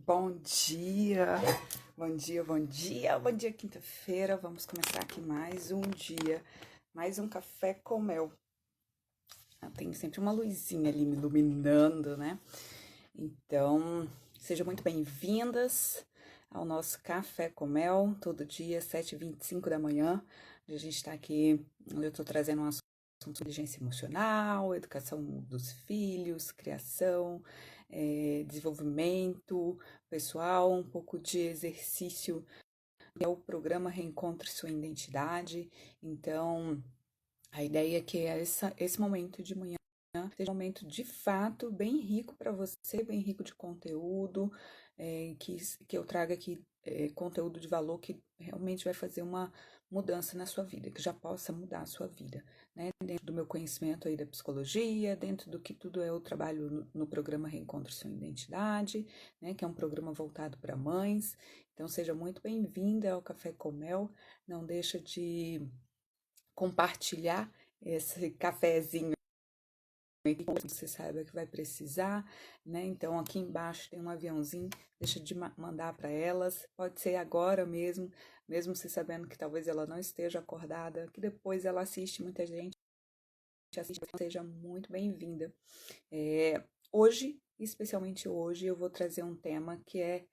Bom dia, bom dia, bom dia, bom dia, quinta-feira. Vamos começar aqui mais um dia, mais um café com mel. Tem sempre uma luzinha ali me iluminando, né? Então, sejam muito bem-vindas ao nosso café com mel, todo dia, 7h25 da manhã. A gente está aqui, eu estou trazendo um assunto de inteligência emocional, educação dos filhos, criação, desenvolvimento pessoal, um pouco de exercício, que é o programa Reencontre Sua Identidade. Então, a ideia é que esse momento de manhã seja um momento de fato bem rico para você, bem rico de conteúdo, que eu traga aqui conteúdo de valor que realmente vai fazer uma mudança na sua vida, que já possa mudar a sua vida, né? Dentro do meu conhecimento aí da psicologia, dentro do que tudo é o trabalho no programa Reencontre Sua Identidade, né? Que é um programa voltado para mães. Então, seja muito bem-vinda ao Café com Mel. Não deixa de compartilhar esse cafezinho que você saiba que vai precisar, né? Então aqui embaixo tem um aviãozinho, deixa de mandar para elas, pode ser agora mesmo, mesmo você sabendo que talvez ela não esteja acordada, que depois ela assiste, muita gente assiste, seja muito bem-vinda. Hoje, especialmente hoje, eu vou trazer um tema que é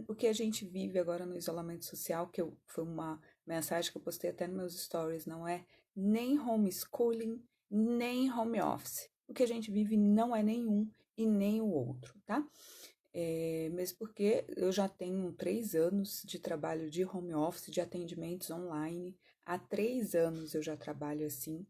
o que a gente vive agora no isolamento social, foi uma mensagem que eu postei até nos meus stories, não é nem homeschooling, nem home office. O que a gente vive não é nenhum e nem o outro, tá? Mesmo porque eu já tenho 3 anos de trabalho de home office, de atendimentos online. Há 3 anos eu já trabalho assim,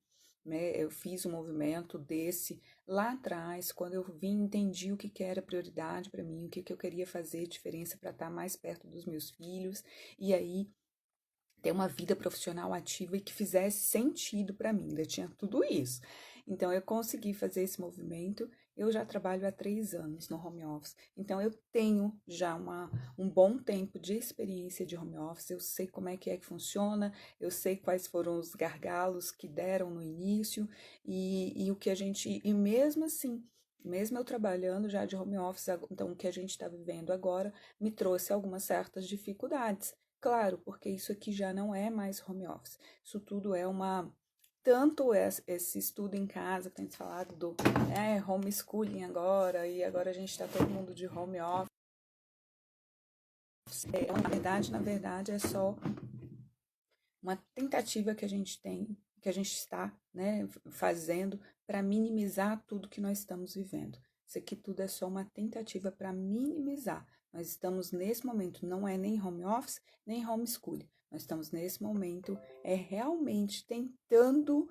né? Eu fiz um movimento desse lá atrás, quando eu entendi o que era prioridade para mim, o que eu queria fazer diferença para estar mais perto dos meus filhos, e aí ter uma vida profissional ativa e que fizesse sentido para mim, ainda tinha tudo isso. Então, eu consegui fazer esse movimento. Eu já trabalho há 3 anos no home office, então eu tenho já um bom tempo de experiência de home office. Eu sei como é que funciona, eu sei quais foram os gargalos que deram no início e o que a gente. E mesmo assim, mesmo eu trabalhando já de home office, então o que a gente está vivendo agora me trouxe algumas certas dificuldades. Claro, porque isso aqui já não é mais home office. Isso tudo é tanto esse estudo em casa, que tem falado do homeschooling agora, e agora a gente está todo mundo de home office. Na verdade, é só uma tentativa que a gente tem, que a gente está, né, fazendo para minimizar tudo que nós estamos vivendo. Isso aqui tudo é só uma tentativa para minimizar. Nós estamos nesse momento, não é nem home office, nem homeschooling. Nós estamos nesse momento realmente tentando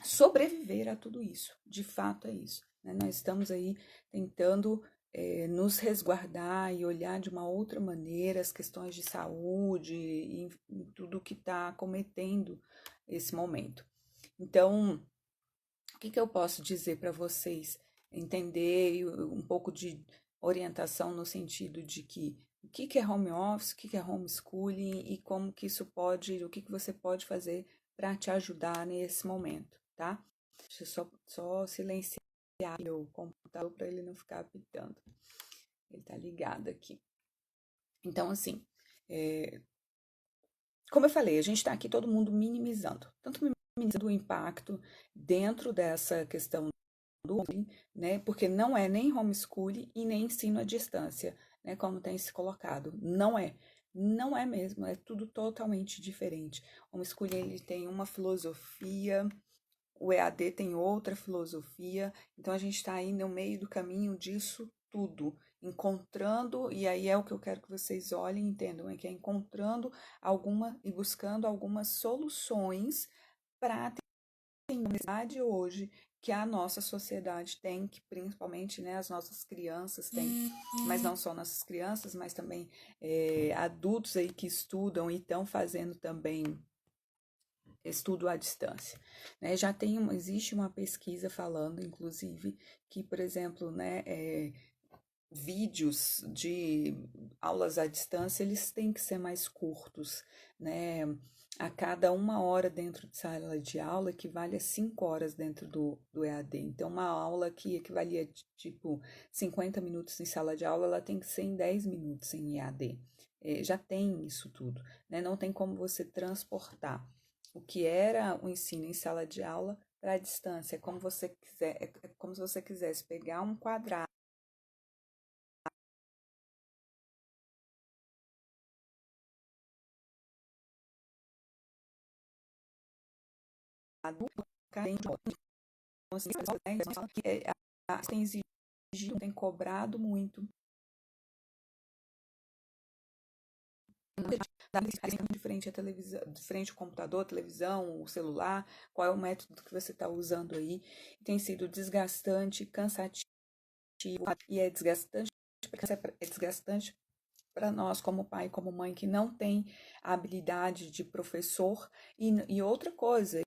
sobreviver a tudo isso. De fato é isso, né? Nós estamos aí tentando nos resguardar e olhar de uma outra maneira as questões de saúde e tudo que está acometendo esse momento. Então, o que eu posso dizer para vocês? Entender um pouco de orientação no sentido de o que é home office, o que é homeschooling e como que isso pode, o que você pode fazer para te ajudar nesse momento, tá? Deixa eu só silenciar o computador para ele não ficar apitando. Ele tá ligado aqui. Então, assim, como eu falei, a gente está aqui todo mundo minimizando, tanto minimizando o impacto dentro dessa questão do né? Porque não é nem homeschooling e nem ensino à distância, né? Como tem se colocado. Não é mesmo, é tudo totalmente diferente. O homeschooling ele tem uma filosofia, o EAD tem outra filosofia, então a gente está aí no meio do caminho disso tudo, encontrando, e aí é o que eu quero que vocês olhem e entendam, é que é encontrando e buscando algumas soluções para necessidade hoje que a nossa sociedade tem, que principalmente, né, as nossas crianças têm, mas não só nossas crianças, mas também adultos aí que estudam e estão fazendo também estudo à distância, né? Existe uma pesquisa falando, inclusive, que, por exemplo, né, vídeos de aulas à distância, eles têm que ser mais curtos, né? A cada 1 hora dentro de sala de aula equivale a 5 horas dentro do EAD. Então, uma aula que equivalia tipo 50 minutos em sala de aula, ela tem que ser em 10 minutos em EAD. Já tem isso tudo, né? Não tem como você transportar o que era o ensino em sala de aula para a distância. É como você quiser, é como se você quisesse pegar um quadrado tem exigido, tem cobrado muito. De frente à televisão, de frente ao computador, televisão, o celular, qual é o método que você está usando aí. Tem sido desgastante, cansativo, e é desgastante para nós como pai e como mãe que não tem a habilidade de professor. E outra coisa,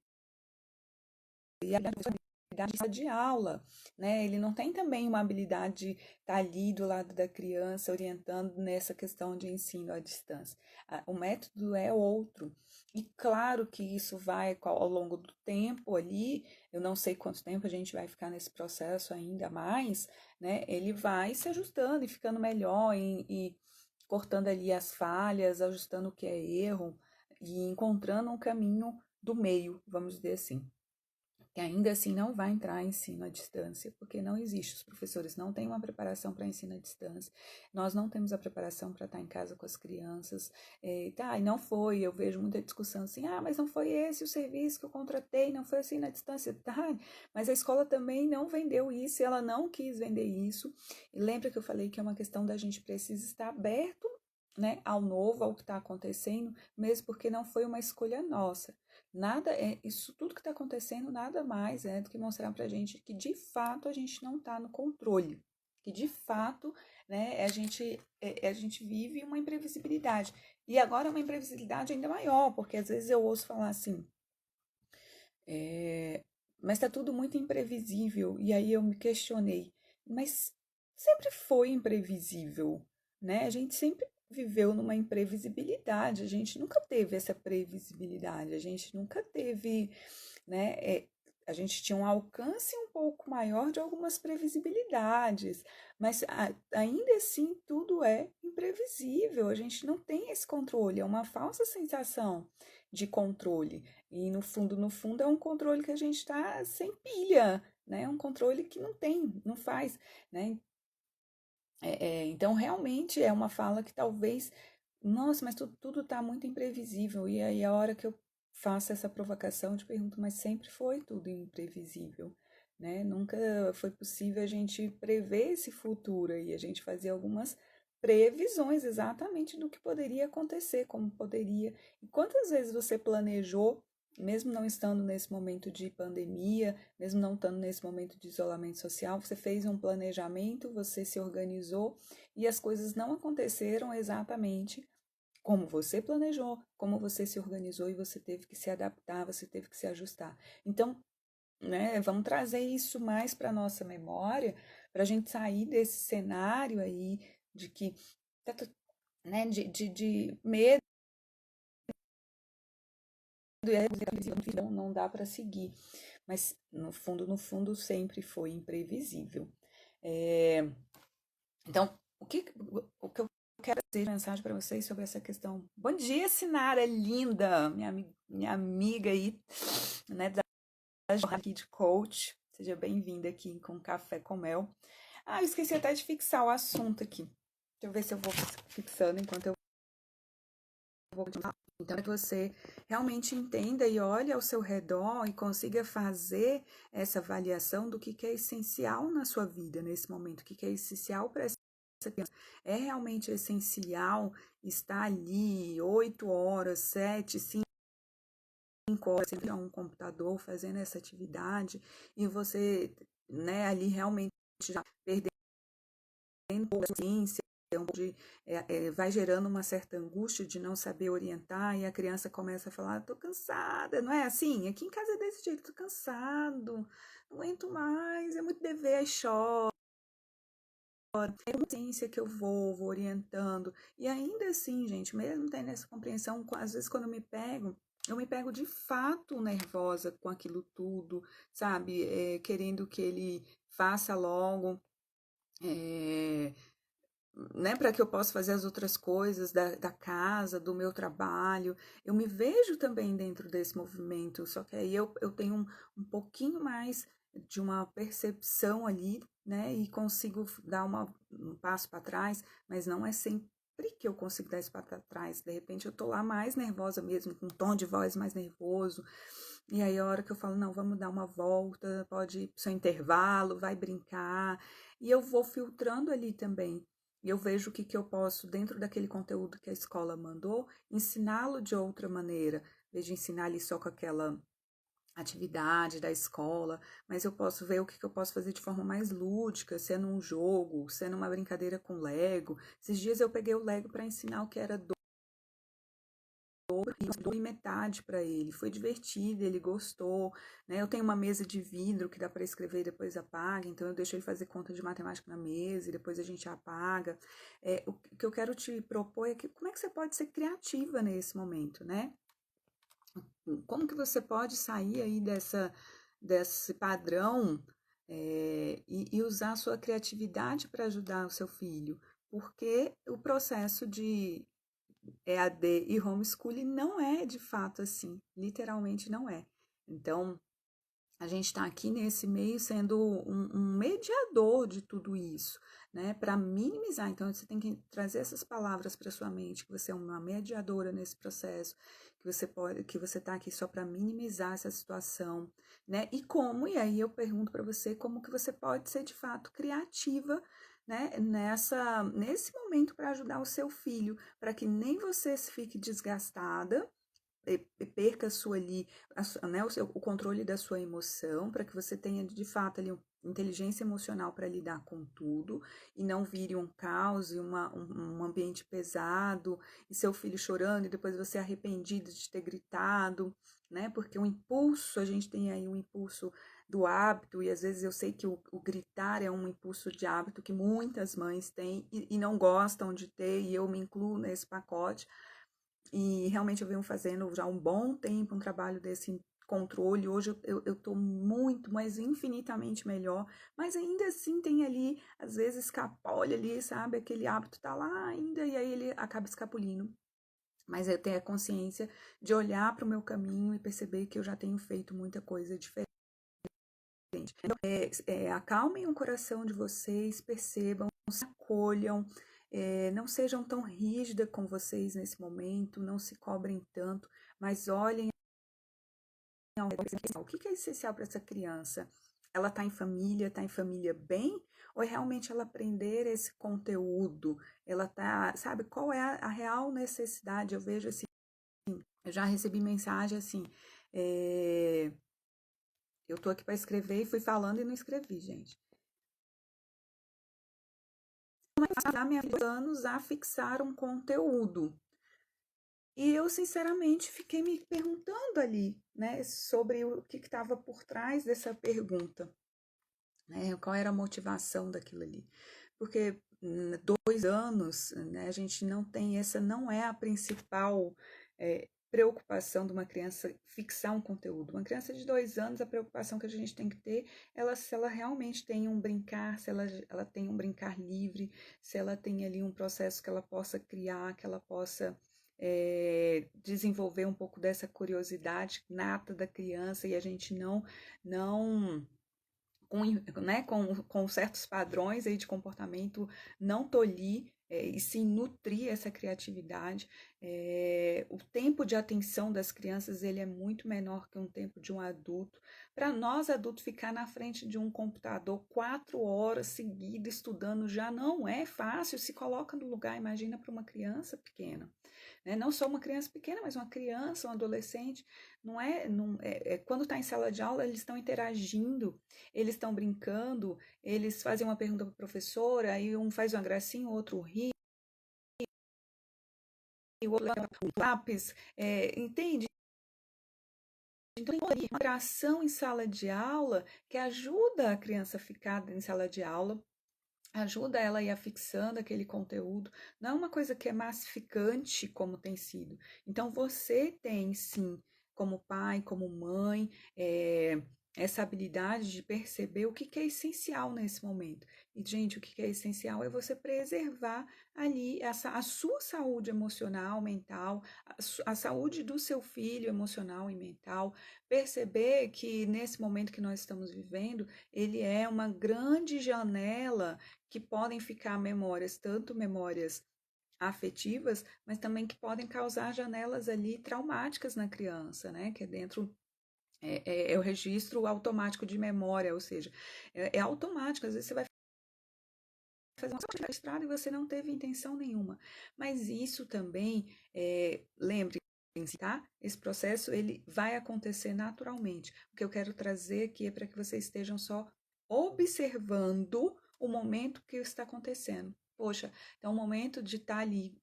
e a habilidade de aula, né? Ele não tem também uma habilidade de estar ali do lado da criança, orientando nessa questão de ensino à distância. O método é outro. E claro que isso vai ao longo do tempo ali, eu não sei quanto tempo a gente vai ficar nesse processo ainda mais, né? Ele vai se ajustando e ficando melhor e cortando ali as falhas, ajustando o que é erro e encontrando um caminho do meio, vamos dizer assim, que ainda assim não vai entrar em ensino à distância, porque não existe. Os professores não têm uma preparação para ensino à distância, nós não temos a preparação para estar em casa com as crianças. E não foi, eu vejo muita discussão assim, mas não foi esse o serviço que eu contratei, não foi assim na distância. Tá, mas a escola também não vendeu isso, ela não quis vender isso. E lembra que eu falei que é uma questão da gente precisa estar aberto, né, ao novo, ao que está acontecendo, mesmo porque não foi uma escolha nossa. Nada é isso, tudo que está acontecendo nada mais é do que mostrar para a gente que de fato a gente não está no controle, que de fato, né, a gente vive uma imprevisibilidade. E agora é uma imprevisibilidade ainda maior, porque às vezes eu ouço falar assim, é, mas está tudo muito imprevisível. E aí eu me questionei, mas sempre foi imprevisível, né? A gente sempre viveu numa imprevisibilidade, a gente nunca teve essa previsibilidade, a gente nunca teve, né? A gente tinha um alcance um pouco maior de algumas previsibilidades, mas ainda assim tudo é imprevisível, a gente não tem esse controle, é uma falsa sensação de controle. E no fundo, é um controle que a gente está sem pilha, né? É um controle que não tem, não faz, né? Então, realmente é uma fala que talvez, nossa, mas tudo está muito imprevisível. E aí, a hora que eu faço essa provocação, eu te pergunto, mas sempre foi tudo imprevisível, né? Nunca foi possível a gente prever esse futuro e a gente fazia algumas previsões exatamente do que poderia acontecer, como poderia. E quantas vezes você planejou, mesmo não estando nesse momento de pandemia, mesmo não estando nesse momento de isolamento social, você fez um planejamento, você se organizou e as coisas não aconteceram exatamente como você planejou, como você se organizou e você teve que se adaptar, você teve que se ajustar. Então, né, vamos trazer isso mais para a nossa memória, para a gente sair desse cenário aí de que, né, de medo, não dá para seguir. Mas no fundo, sempre foi imprevisível. É, então, o que eu quero dizer mensagem para vocês sobre essa questão. Bom dia, Sinara, linda, minha amiga aí, né, da jornada aqui de coach. Seja bem-vinda aqui com Café com Mel. Eu esqueci até de fixar o assunto aqui. Deixa eu ver se eu vou fixando enquanto eu vou continuar. Então, é que você realmente entenda e olhe ao seu redor e consiga fazer essa avaliação do que é essencial na sua vida nesse momento, o que é essencial para essa criança. É realmente essencial estar ali 8 horas, 7, 5 horas, sempre a um computador fazendo essa atividade e você, né, ali realmente já perdendo paciência, vai gerando uma certa angústia de não saber orientar e a criança começa a falar, tô cansada, não é assim? Aqui em casa é desse jeito, tô cansado, não aguento mais, é muito dever, aí chora. é consciência que eu vou orientando. E ainda assim, gente, mesmo tendo essa compreensão, às vezes quando eu me pego de fato nervosa com aquilo tudo, sabe? Querendo que ele faça logo, é, né, para que eu possa fazer as outras coisas da casa, do meu trabalho. Eu me vejo também dentro desse movimento, só que aí eu tenho um pouquinho mais de uma percepção ali, né, e consigo dar um passo para trás, mas não é sempre que eu consigo dar esse passo para trás. De repente eu tô lá mais nervosa mesmo, com um tom de voz mais nervoso, e aí a hora que eu falo, não, vamos dar uma volta, pode ir pro seu intervalo, vai brincar, e eu vou filtrando ali também. E eu vejo o que, que eu posso, dentro daquele conteúdo que a escola mandou, ensiná-lo de outra maneira. Em vez de ensinar ali só com aquela atividade da escola, mas eu posso ver o que, que eu posso fazer de forma mais lúdica, sendo um jogo, sendo uma brincadeira com Lego. Esses dias eu peguei o Lego para ensinar o que era dobro e dou em metade para ele. Foi divertido, ele gostou, né? Eu tenho uma mesa de vidro que dá para escrever e depois apaga, então eu deixo ele fazer conta de matemática na mesa e depois a gente apaga. O que eu quero te propor é que como é que você pode ser criativa nesse momento, né? Como que você pode sair aí desse padrão e usar a sua criatividade para ajudar o seu filho? Porque o processo de EAD e homeschooling não é de fato assim, literalmente não é. Então, a gente está aqui nesse meio sendo um mediador de tudo isso, né? Para minimizar. Então, você tem que trazer essas palavras para sua mente, que você é uma mediadora nesse processo, que você está aqui só para minimizar essa situação, né? E aí eu pergunto para você, como que você pode ser de fato criativa, né? Nesse momento para ajudar o seu filho, para que nem você fique desgastada, perca sua ali, né, o controle da sua emoção, para que você tenha de fato ali inteligência emocional para lidar com tudo e não vire um caos e um ambiente pesado e seu filho chorando e depois você arrependido de ter gritado, né? Porque o impulso, a gente tem aí um impulso do hábito e às vezes eu sei que o gritar é um impulso de hábito que muitas mães têm e não gostam de ter e eu me incluo nesse pacote. E realmente eu venho fazendo já há um bom tempo um trabalho desse controle. Hoje eu tô muito, mas infinitamente melhor. Mas ainda assim tem ali, às vezes, escapole ali, sabe? Aquele hábito tá lá ainda e aí ele acaba escapulindo. Mas eu tenho a consciência de olhar para o meu caminho e perceber que eu já tenho feito muita coisa diferente. Então, acalmem o coração de vocês, percebam, se acolham, não sejam tão rígidas com vocês nesse momento, não se cobrem tanto, mas olhem o que é essencial para essa criança. Ela está em família bem? Ou é realmente ela aprender esse conteúdo? Ela tá, sabe, qual é a real necessidade? Eu vejo assim, eu já recebi mensagem assim, eu tô aqui para escrever e fui falando e não escrevi, gente. Ajudar minha anos a fixar um conteúdo. E eu, sinceramente, fiquei me perguntando ali, né, sobre o que estava por trás dessa pergunta, né, qual era a motivação daquilo ali. Porque 2 anos, né, a gente não tem, essa não é a principal preocupação de uma criança fixar um conteúdo. Uma criança de 2 anos, a preocupação que a gente tem que ter, se ela realmente tem um brincar, se ela tem um brincar livre, se ela tem ali um processo que ela possa criar, que ela possa desenvolver um pouco dessa curiosidade nata da criança e a gente não com certos padrões aí de comportamento, não tolir e sim nutrir essa criatividade. O tempo de atenção das crianças ele é muito menor que um tempo de um adulto. Para nós adultos ficar na frente de um computador 4 horas seguidas estudando já não é fácil. Se coloca no lugar, imagina para uma criança pequena, né? Não só uma criança pequena, mas uma criança, um adolescente. Quando está em sala de aula, eles estão interagindo, eles estão brincando, eles fazem uma pergunta para a professora, aí um faz uma gracinha, o outro ri, o outro leva o lápis, entende? Então, tem uma interação em sala de aula que ajuda a criança a ficar em sala de aula ajuda ela a ir afixando aquele conteúdo, não é uma coisa que é massificante como tem sido. Então você tem sim, como pai, como mãe, essa habilidade de perceber o que que é essencial nesse momento. E, gente, o que que é essencial é você preservar ali a sua saúde emocional, mental, a saúde do seu filho emocional e mental, perceber que nesse momento que nós estamos vivendo, ele é uma grande janela que podem ficar memórias, tanto memórias afetivas, mas também que podem causar janelas ali traumáticas na criança, né? Que é dentro é o registro automático de memória, ou seja, é automático. Às vezes você vai fazer uma coisa registrada e você não teve intenção nenhuma. Mas isso também, lembre-se, tá? Esse processo ele vai acontecer naturalmente. O que eu quero trazer aqui é para que vocês estejam só observando o momento que está acontecendo. Poxa, então o momento de estar ali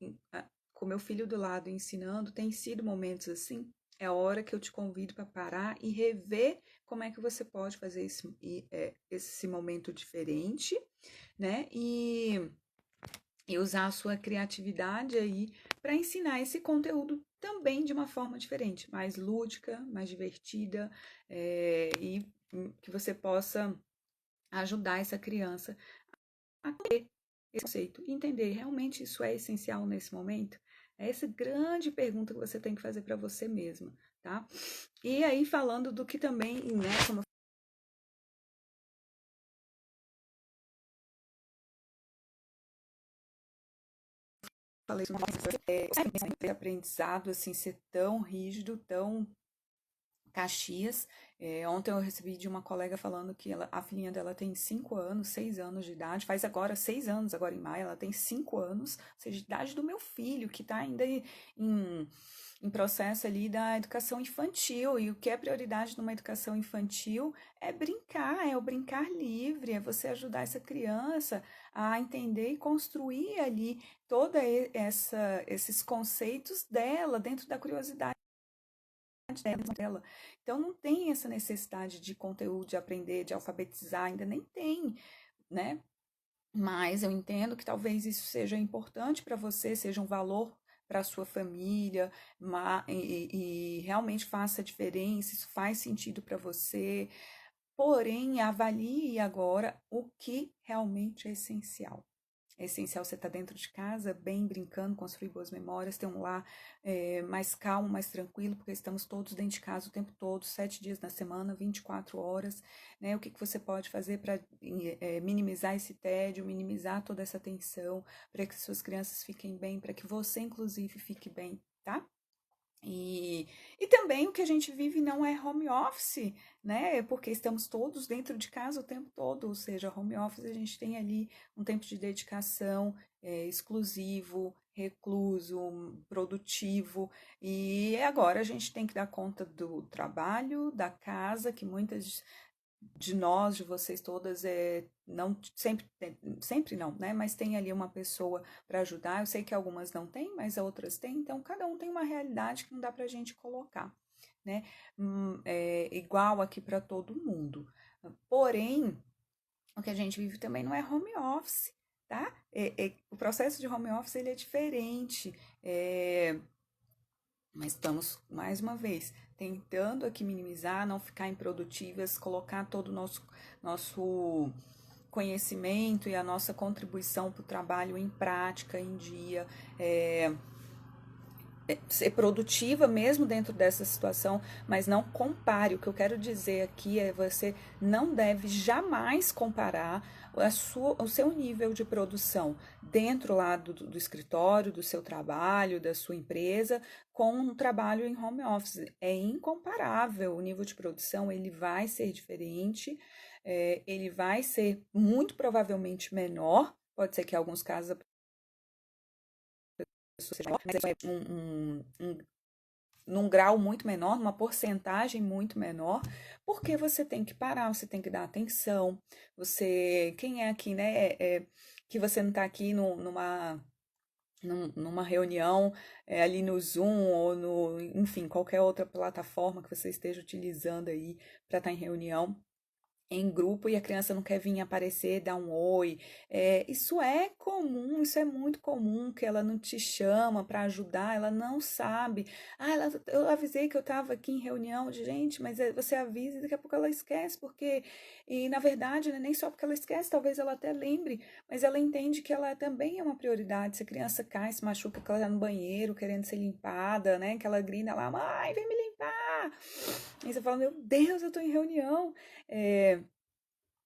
com meu filho do lado ensinando tem sido momentos assim. É a hora que eu te convido para parar e rever como é que você pode fazer esse momento diferente, né? E usar a sua criatividade aí para ensinar esse conteúdo também de uma forma diferente, mais lúdica, mais divertida, e que você possa ajudar essa criança a ter esse conceito, entender realmente isso é essencial nesse momento. É essa grande pergunta que você tem que fazer para você mesma, tá? E aí falando do que também, né, como eu falei, esse aprendizado assim ser tão rígido, tão Caxias. Ontem eu recebi de uma colega falando que a filhinha dela tem 5 anos, 6 anos de idade, faz agora 6 anos, agora em maio, ela tem 5 anos, ou seja, a idade do meu filho, que está ainda em processo ali da educação infantil. E o que é prioridade numa educação infantil é brincar, é o brincar livre, é você ajudar essa criança a entender e construir ali toda esses conceitos dela dentro da curiosidade dela. Então não tem essa necessidade de conteúdo, de aprender, de alfabetizar, ainda nem tem, né? Mas eu entendo que talvez isso seja importante para você, seja um valor para a sua família, e realmente faça diferença, isso faz sentido para você. Porém, avalie agora o que realmente é essencial. É essencial você estar dentro de casa, bem, brincando, construir boas memórias, ter um lar mais calmo, mais tranquilo, porque estamos todos dentro de casa o tempo todo, 7 dias na semana, 24 horas, né? O que que você pode fazer para minimizar esse tédio, minimizar toda essa tensão, para que suas crianças fiquem bem, para que você, inclusive, fique bem, tá? E também o que a gente vive não é home office, né? Porque estamos todos dentro de casa o tempo todo, ou seja, home office a gente tem ali um tempo de dedicação exclusivo, recluso, produtivo, e agora a gente tem que dar conta do trabalho, da casa, que muitas de nós, de vocês todas, não sempre, sempre não, né? Mas tem ali uma pessoa para ajudar. Eu sei que algumas não têm, mas outras têm. Então, cada um tem uma realidade que não dá para a gente colocar, né? Igual aqui para todo mundo. Porém, o que a gente vive também não é home office, tá? O processo de home office ele é diferente. Mas estamos, mais uma vez, tentando aqui minimizar, não ficar improdutivas, colocar todo o nosso conhecimento e a nossa contribuição para o trabalho em prática, em dia, ser produtiva mesmo dentro dessa situação, mas não compare. O que eu quero dizer aqui é você não deve jamais comparar o seu nível de produção dentro lá do escritório, do seu trabalho, da sua empresa, com um trabalho em home office. É incomparável. O nível de produção ele vai ser diferente, ele vai ser muito provavelmente menor. Pode ser que em alguns casos mas num grau muito menor, numa porcentagem muito menor, porque você tem que parar, você tem que dar atenção. Quem é aqui, né? Que você não está aqui numa reunião ali no Zoom ou enfim, qualquer outra plataforma que você esteja utilizando aí para estar em reunião. em grupo e a criança não quer vir aparecer, dar um oi. Isso é comum, isso é muito comum, que ela não te chama para ajudar, ela não sabe. Ah, eu avisei que eu estava aqui em reunião de gente, mas você avisa e daqui a pouco ela esquece, porque. E na verdade, né, nem só porque ela esquece, talvez ela até lembre, mas ela entende que ela também é uma prioridade. Se a criança cai, se machuca, que ela está no banheiro querendo ser limpada, né? Que ela grita lá, mãe, vem me limpar. E você fala, meu Deus, eu estou em reunião. É,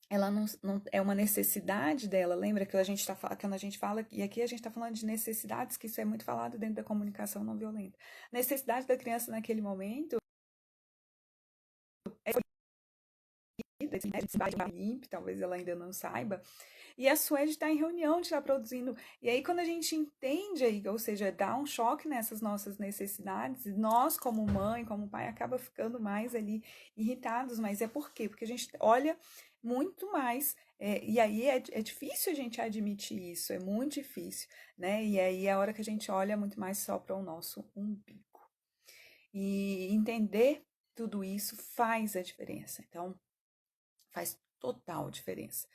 ela não é uma necessidade dela. Lembra que a gente tá, quando a gente fala, e aqui a gente está falando de necessidades, que isso é muito falado dentro da comunicação não violenta. A necessidade da criança naquele momento é limpe, talvez ela ainda não saiba, e a Suede está em reunião de estar produzindo. E aí, quando a gente entende, aí, ou seja, dá um choque nessas nossas necessidades, nós, como mãe, como pai, acaba ficando mais ali irritados. Mas é por quê? Porque a gente olha muito mais, e aí é difícil a gente admitir isso, é muito difícil, né? E aí é a hora que a gente olha muito mais só para o nosso umbigo. E entender tudo isso faz a diferença. Então, faz total diferença.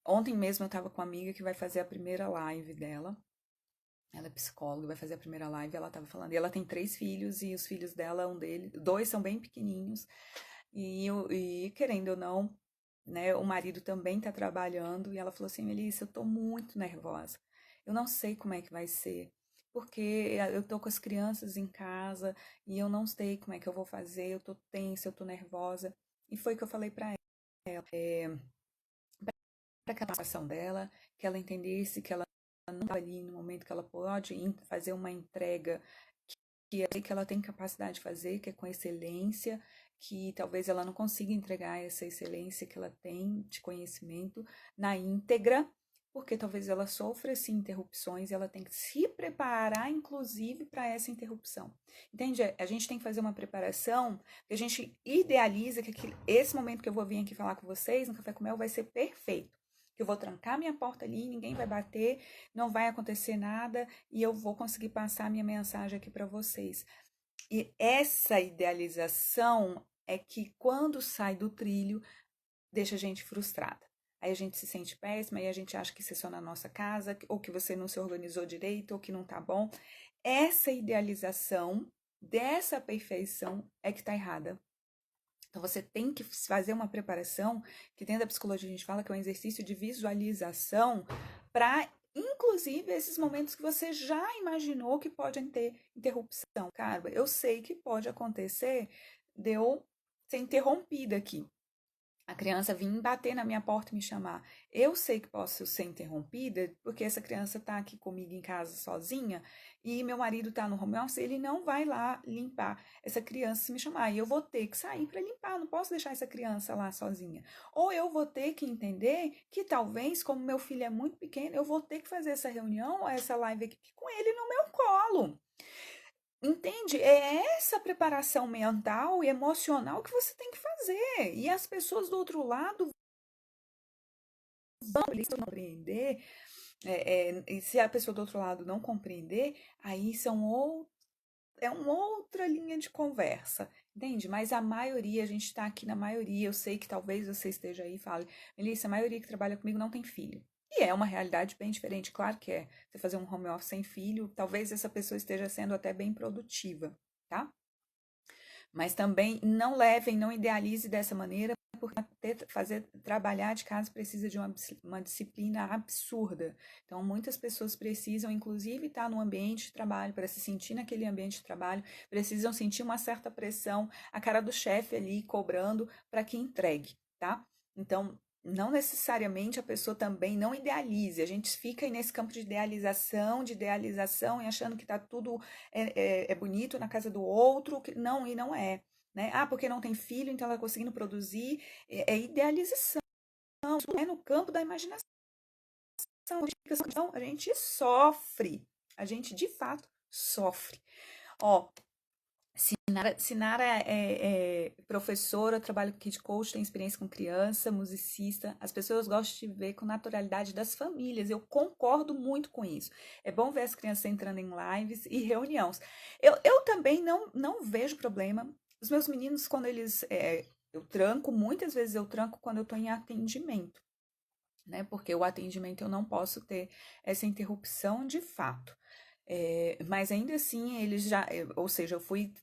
Ontem mesmo eu estava com uma amiga que vai fazer a primeira live dela. Ela é psicóloga, vai fazer a primeira live. Ela estava falando. E ela tem 3 filhos, e os filhos dela, 2 são bem pequenininhos. E querendo ou não, né, o marido também está trabalhando. E ela falou assim: Melissa, eu estou muito nervosa. Eu não sei como é que vai ser. Porque eu tô com as crianças em casa e eu não sei como é que eu vou fazer. Eu tô tensa, eu tô nervosa. E foi o que eu falei para ela. Para aquela situação dela, que ela entendesse que ela não está ali no momento que ela pode fazer uma entrega que ela tem capacidade de fazer, que é com excelência, que talvez ela não consiga entregar essa excelência que ela tem de conhecimento na íntegra, porque talvez ela sofra assim, interrupções e ela tem que se preparar, inclusive, para essa interrupção. Entende? A gente tem que fazer uma preparação, que a gente idealiza que esse momento que eu vou vir aqui falar com vocês, no Café com Mel, vai ser perfeito. Que eu vou trancar minha porta ali, ninguém vai bater, não vai acontecer nada e eu vou conseguir passar a minha mensagem aqui para vocês. E essa idealização é que quando sai do trilho, deixa a gente frustrada. Aí a gente se sente péssima, aí a gente acha que isso é só na nossa casa, ou que você não se organizou direito, ou que não tá bom. Essa idealização dessa perfeição é que está errada. Então você tem que fazer uma preparação, que dentro da psicologia a gente fala que é um exercício de visualização, para inclusive esses momentos que você já imaginou que podem ter interrupção. Cara, eu sei que pode acontecer de eu ser interrompida aqui. A criança vir bater na minha porta e me chamar. Eu sei que posso ser interrompida, porque essa criança está aqui comigo em casa sozinha e meu marido está no home office, ele não vai lá limpar essa criança se me chamar. E eu vou ter que sair para limpar, não posso deixar essa criança lá sozinha. Ou eu vou ter que entender que talvez, como meu filho é muito pequeno, eu vou ter que fazer essa reunião, essa live aqui com ele no meu colo. Entende? É essa preparação mental e emocional que você tem que fazer. E as pessoas do outro lado vão compreender. E se a pessoa do outro lado não compreender, aí é uma outra linha de conversa. Entende? Mas a maioria, a gente está aqui na maioria. Eu sei que talvez você esteja aí e fale, Melissa, a maioria que trabalha comigo não tem filho. E é uma realidade bem diferente, claro que é. Você fazer um home office sem filho, talvez essa pessoa esteja sendo até bem produtiva, tá? Mas também não levem, não idealize dessa maneira, porque fazer trabalhar de casa precisa de uma disciplina absurda. Então, muitas pessoas precisam, inclusive, estar no ambiente de trabalho, para se sentir naquele ambiente de trabalho, precisam sentir uma certa pressão, a cara do chefe ali cobrando para que entregue, tá? Então, não necessariamente a pessoa também não idealize. A gente fica aí nesse campo de idealização e achando que está tudo é bonito na casa do outro, não, e não é. Né? Ah, porque não tem filho, então ela está conseguindo produzir. É idealização, isso é no campo da imaginação. A gente sofre, a gente de fato sofre. Ó, Sinara é professora, trabalho aqui de coach, tem experiência com criança, musicista. As pessoas gostam de ver com naturalidade das famílias. Eu concordo muito com isso. É bom ver as crianças entrando em lives e reuniões. Eu também não vejo problema. Os meus meninos, quando eles Eu tranco, muitas vezes eu tranco quando eu estou em atendimento, né? Porque o atendimento eu não posso ter essa interrupção de fato. Mas ainda assim, eles já, ou seja, eu fui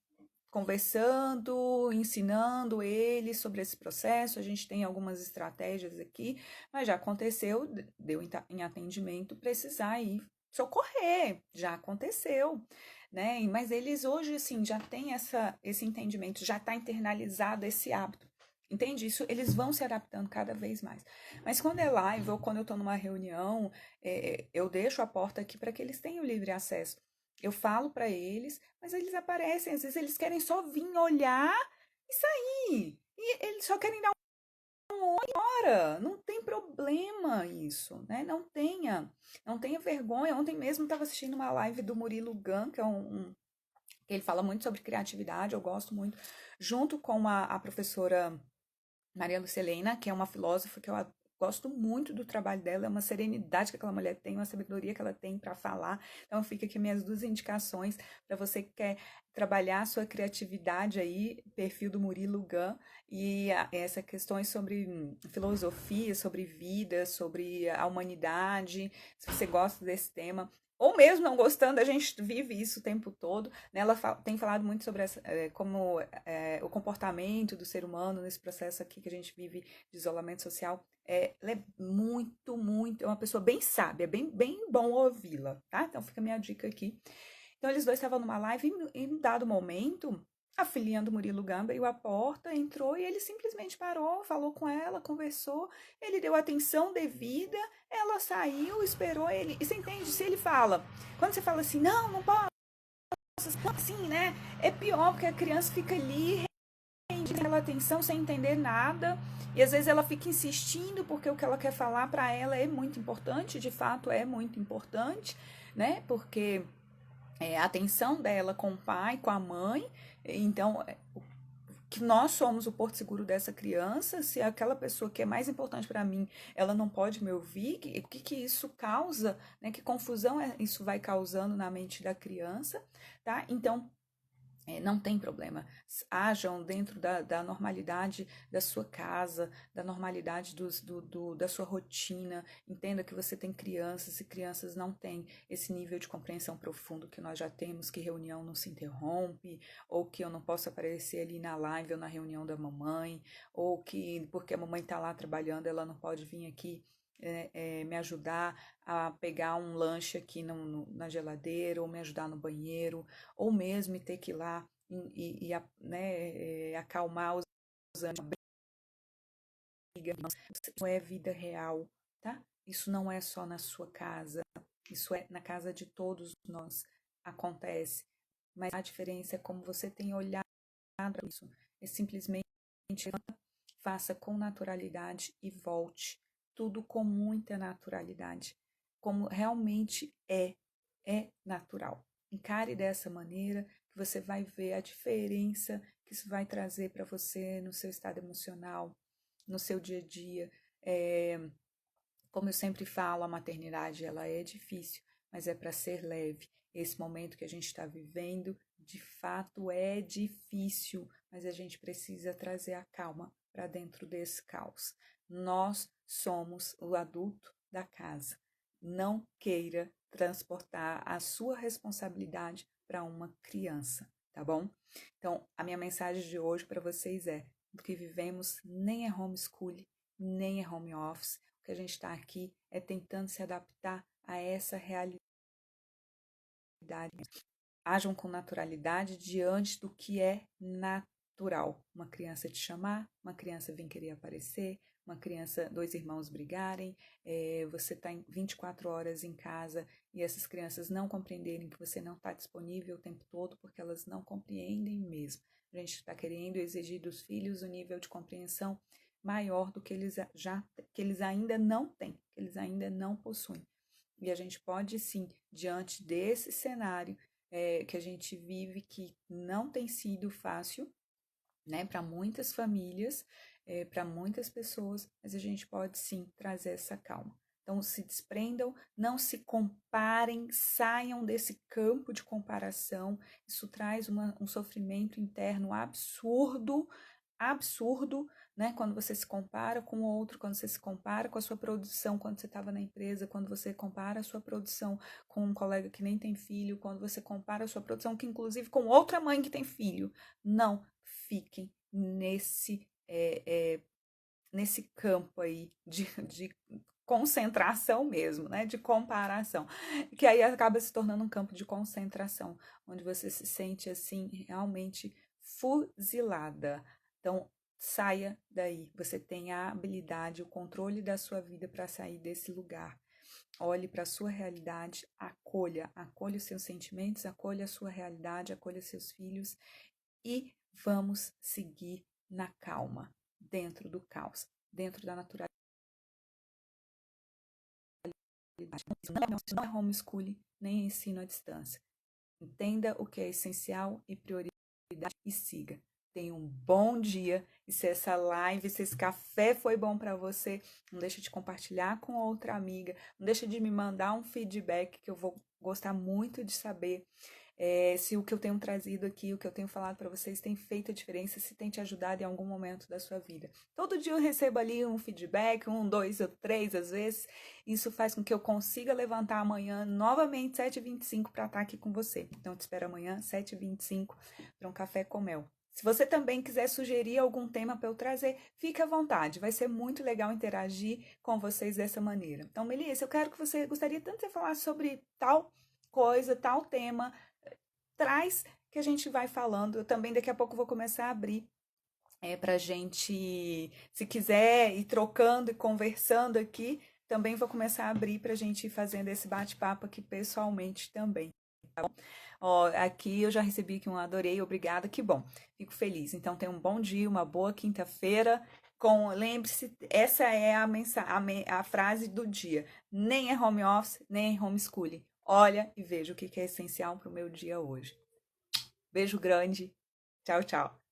conversando, ensinando eles sobre esse processo. A gente tem algumas estratégias aqui, mas já aconteceu, deu em atendimento, precisar ir socorrer, já aconteceu, né? Mas eles hoje, assim, já têm esse entendimento, já está internalizado esse hábito. Entende isso? Eles vão se adaptando cada vez mais. Mas quando é live ou quando eu estou numa reunião, eu deixo a porta aqui para que eles tenham livre acesso. Eu falo para eles, mas eles aparecem, às vezes eles querem só vir olhar e sair. E eles só querem dar um oi embora. Não tem problema isso, né? Não tenha vergonha. Ontem mesmo estava assistindo uma live do Murilo Gun, que é que ele fala muito sobre criatividade, eu gosto muito, junto com a professora Maria Lucilena, que é uma filósofa que eu gosto muito do trabalho dela, é uma serenidade que aquela mulher tem, uma sabedoria que ela tem para falar. Então fica aqui minhas duas indicações para você que quer trabalhar a sua criatividade aí, perfil do Murilo Gun, e essas questões sobre filosofia, sobre vida, sobre a humanidade, se você gosta desse tema, ou mesmo não gostando, a gente vive isso o tempo todo, né? Ela tem falado muito sobre como o comportamento do ser humano nesse processo aqui que a gente vive de isolamento social. Ela é muito, muito, é uma pessoa bem sábia, bem, bem bom ouvi-la, tá? Então fica a minha dica aqui. Então eles dois estavam numa live e em um dado momento, a filhinha do Murilo Gun abriu a porta, entrou e ele simplesmente parou, falou com ela, conversou, ele deu atenção devida, ela saiu, esperou ele. E você entende? Se ele fala, quando você fala assim, não, não posso, assim, né? É pior, porque a criança fica ali, rende aquela atenção sem entender nada. E às vezes ela fica insistindo porque o que ela quer falar para ela é muito importante, de fato é muito importante, né? Porque a atenção dela com o pai, com a mãe, então que nós somos o porto seguro dessa criança, se aquela pessoa que é mais importante para mim, ela não pode me ouvir, o que isso causa, né? Que confusão isso vai causando na mente da criança, tá? Então, não tem problema. Hajam dentro da normalidade da sua casa, da normalidade da sua rotina. Entenda que você tem crianças e crianças não têm esse nível de compreensão profundo que nós já temos, que reunião não se interrompe, ou que eu não posso aparecer ali na live ou na reunião da mamãe, ou que porque a mamãe está lá trabalhando, ela não pode vir aqui me ajudar a pegar um lanche aqui na geladeira, ou me ajudar no banheiro, ou mesmo ter que ir lá né, acalmar os ânimos. Isso é vida real, tá? Isso não é só na sua casa, isso é na casa de todos nós, acontece. Mas a diferença é como você tem olhado para isso. É simplesmente faça com naturalidade e volte. Tudo com muita naturalidade. Como realmente é natural. Encare dessa maneira que você vai ver a diferença que isso vai trazer para você no seu estado emocional, no seu dia a dia. Como eu sempre falo, a maternidade ela é difícil, mas é para ser leve. Esse momento que a gente está vivendo, de fato, é difícil, mas a gente precisa trazer a calma para dentro desse caos. Nós somos o adulto da casa. Não queira transportar a sua responsabilidade para uma criança, tá bom? Então, a minha mensagem de hoje para vocês é: o que vivemos nem é homeschooling, nem é home office. O que a gente está aqui é tentando se adaptar a essa realidade. Ajam com naturalidade diante do que é natural. Uma criança te chamar, uma criança vir querer aparecer, uma criança, dois irmãos brigarem, você está 24 horas em casa e essas crianças não compreenderem que você não está disponível o tempo todo, porque elas não compreendem mesmo. A gente está querendo exigir dos filhos um nível de compreensão maior do que que eles ainda não têm, que eles ainda não possuem. E a gente pode sim, diante desse cenário que a gente vive, que não tem sido fácil, né, para muitas famílias, para muitas pessoas, mas a gente pode sim trazer essa calma. Então, se desprendam, não se comparem, saiam desse campo de comparação. Isso traz um sofrimento interno absurdo, absurdo, né? Quando você se compara com o outro, quando você se compara com a sua produção, quando você estava na empresa, quando você compara a sua produção com um colega que nem tem filho, quando você compara a sua produção, que inclusive com outra mãe que tem filho. Não fiquem nesse campo aí de concentração mesmo, né? De comparação, que aí acaba se tornando um campo de concentração, onde você se sente assim realmente fuzilada. Então, saia daí. Você tem a habilidade, o controle da sua vida para sair desse lugar. Olhe para a sua realidade, acolha os seus sentimentos, acolha a sua realidade, acolha seus filhos e vamos seguir na calma, dentro do caos, dentro da naturalidade. Isso não é homeschooling, nem ensino à distância. Entenda o que é essencial e prioridade e siga. Tenha um bom dia e se essa live, se esse café foi bom para você, não deixa de compartilhar com outra amiga, não deixa de me mandar um feedback que eu vou gostar muito de saber se o que eu tenho trazido aqui, o que eu tenho falado para vocês tem feito a diferença, se tem te ajudado em algum momento da sua vida. Todo dia eu recebo ali um feedback, 1, 2 ou 3 às vezes. Isso faz com que eu consiga levantar amanhã novamente 7h25 para estar aqui com você. Então, eu te espero amanhã, 7h25, para um café com mel. Se você também quiser sugerir algum tema para eu trazer, fique à vontade. Vai ser muito legal interagir com vocês dessa maneira. Então, Melissa, eu quero que você gostaria tanto de você falar sobre tal coisa, tal tema. Traz que a gente vai falando. Eu também daqui a pouco vou começar a abrir para gente, se quiser ir trocando e conversando aqui, também vou começar a abrir para a gente ir fazendo esse bate-papo aqui pessoalmente também. Tá bom? Ó, aqui eu já recebi aqui um adorei, obrigada, que bom, fico feliz. Então tenha um bom dia, uma boa quinta-feira. Lembre-se, essa é a frase do dia. Nem é home office, nem é homeschooling. Olha e veja o que é essencial para o meu dia hoje. Beijo grande. Tchau, tchau.